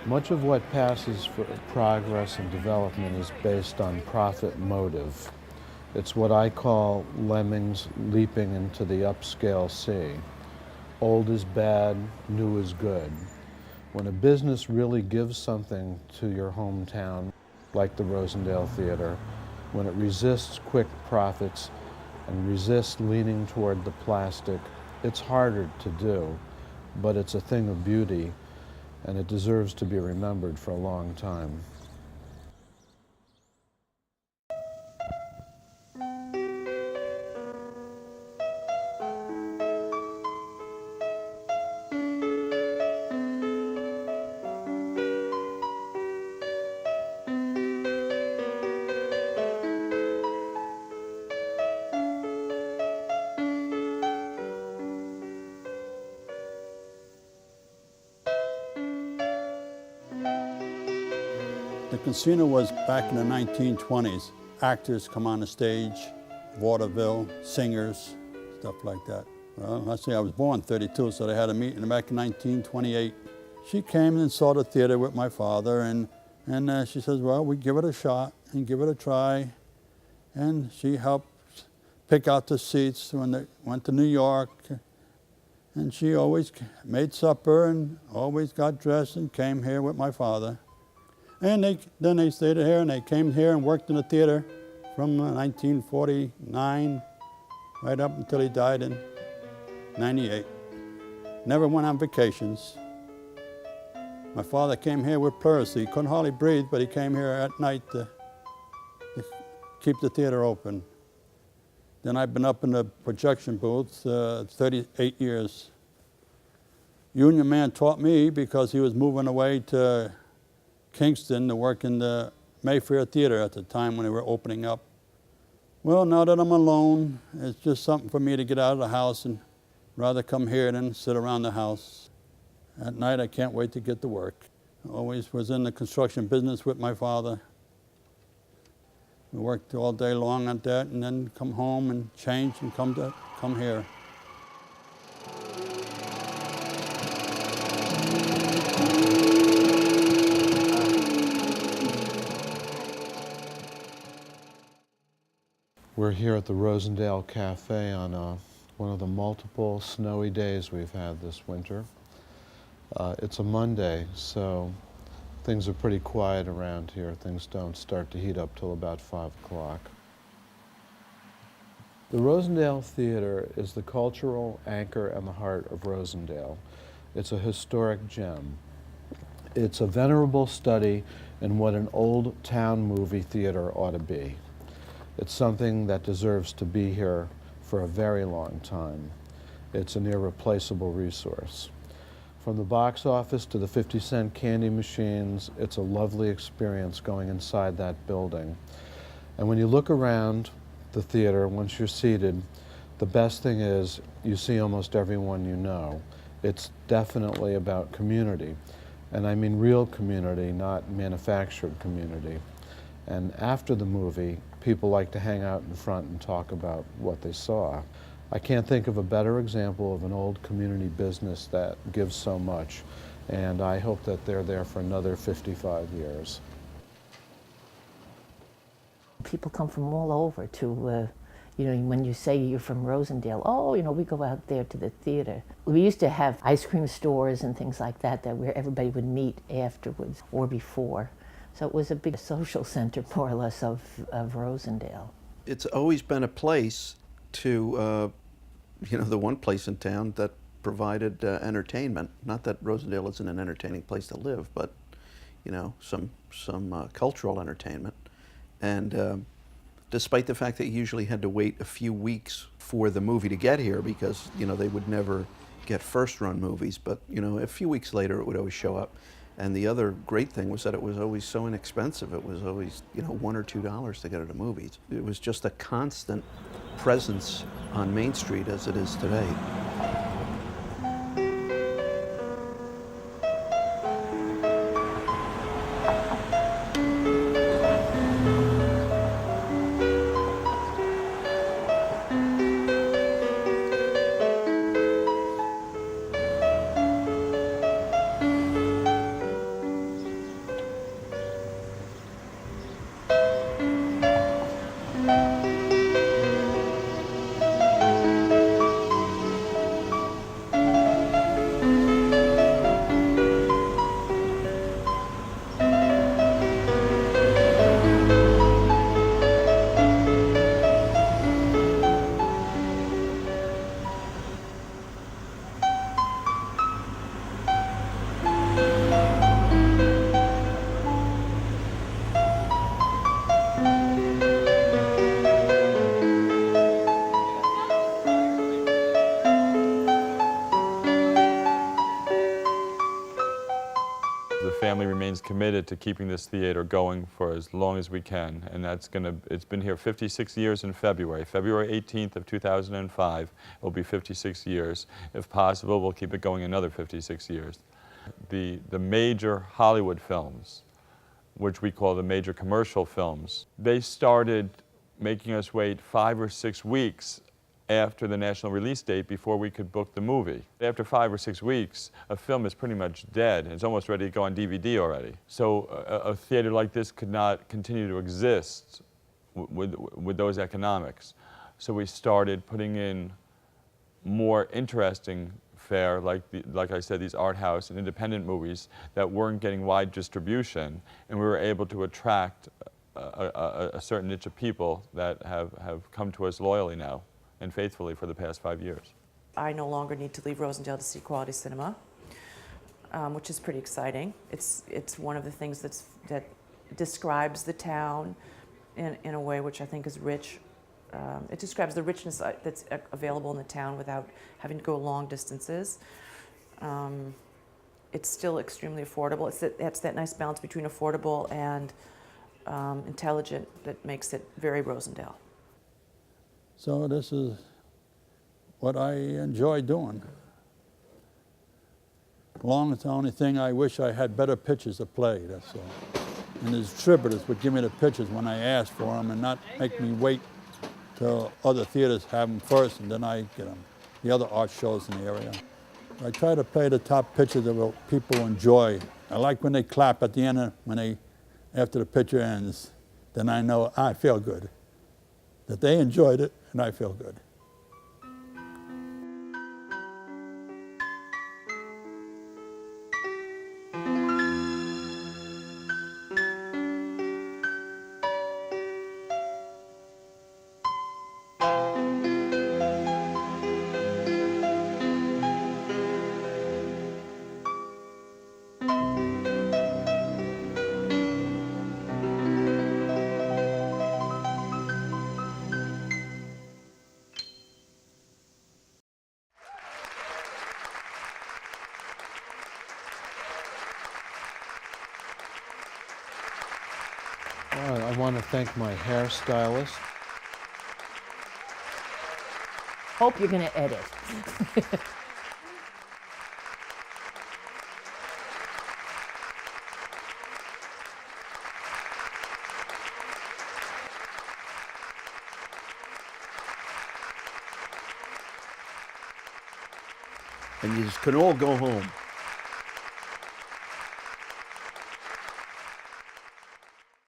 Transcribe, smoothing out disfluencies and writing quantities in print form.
Much of what passes for progress and development is based on profit motive. It's what I call lemmings leaping into the upscale sea. Old is bad, new is good. When a business really gives something to your hometown, like the Rosendale Theater, when it resists quick profits and resists leaning toward the plastic, it's harder to do, but it's a thing of beauty, and it deserves to be remembered for a long time. The casino was back in the 1920s. Actors come on the stage, vaudeville, singers, stuff like that. Well, let's see, I was born 32, so they had a meeting back in 1928. She came and saw the theater with my father, and she says, well, we give it a shot and give it a try. And she helped pick out the seats when they went to New York. And she always made supper and always got dressed and came here with my father. And then they stayed here, and they came here and worked in the theater from 1949 right up until he died in 98. Never went on vacations. My father came here with pleurisy. He couldn't hardly breathe, but he came here at night to keep the theater open. Then I've been up in the projection booth 38 years. Union man taught me because he was moving away to Kingston to work in the Mayfair Theater at the time when they were opening up. Well, now that I'm alone, it's just something for me to get out of the house and rather come here than sit around the house. At night, I can't wait to get to work. I always was in the construction business with my father. We worked all day long at that and then come home and change and come here. We're here at the Rosendale Cafe on one of the multiple snowy days we've had this winter. It's a Monday, so things are pretty quiet around here. Things don't start to heat up till about 5 o'clock. The Rosendale Theater is the cultural anchor and the heart of Rosendale. It's a historic gem. It's a venerable study in what an old town movie theater ought to be. It's something that deserves to be here for a very long time. It's an irreplaceable resource. From the box office to the 50-cent candy machines, it's a lovely experience going inside that building. And when you look around the theater, once you're seated, the best thing is you see almost everyone you know. It's definitely about community. And I mean real community, not manufactured community. And after the movie, people like to hang out in front and talk about what they saw. I can't think of a better example of an old community business that gives so much, and I hope that they're there for another 55 years. People come from all over to, when you say you're from Rosendale, oh, we go out there to the theater. We used to have ice cream stores and things like that where everybody would meet afterwards or before. So it was a big social center, more or less, of Rosendale. It's always been a place to, the one place in town that provided entertainment. Not that Rosendale isn't an entertaining place to live, but, some cultural entertainment. And despite the fact that you usually had to wait a few weeks for the movie to get here because, they would never get first-run movies, but, a few weeks later it would always show up. And the other great thing was that it was always so inexpensive. It was always, $1 or $2 to get to the movies. It was just a constant presence on Main Street as it is today. The family remains committed to keeping this theater going for as long as we can, and it's been here 56 years in February. February 18th of 2005, it will be 56 years. If possible, we'll keep it going another 56 years. The major Hollywood films, which we call the major commercial films, they started making us wait 5 or 6 weeks after the national release date before we could book the movie. After 5 or 6 weeks, a film is pretty much dead. It's almost ready to go on DVD already. So a theater like this could not continue to exist with those economics. So we started putting in more interesting fare, like I said, these art house and independent movies that weren't getting wide distribution, and we were able to attract a certain niche of people that have come to us loyally now and faithfully for the past 5 years. I no longer need to leave Rosendale to see quality cinema, which is pretty exciting. It's one of the things that describes the town in a way which I think is rich. It describes the richness that's available in the town without having to go long distances. It's still extremely affordable. It's that nice balance between affordable and intelligent that makes it very Rosendale. So this is what I enjoy doing. Long as the only thing I wish I had better pictures to play, that's all. And the distributors would give me the pictures when I asked for them and not make me wait till other theaters have them first and then I get them. The other art shows in the area. I try to play the top pictures of what people enjoy. I like when they clap at the end, after the picture ends. Then I know I feel good, that they enjoyed it and I feel good. I want to thank my hairstylist. Hope you're going to edit. And you just can all go home.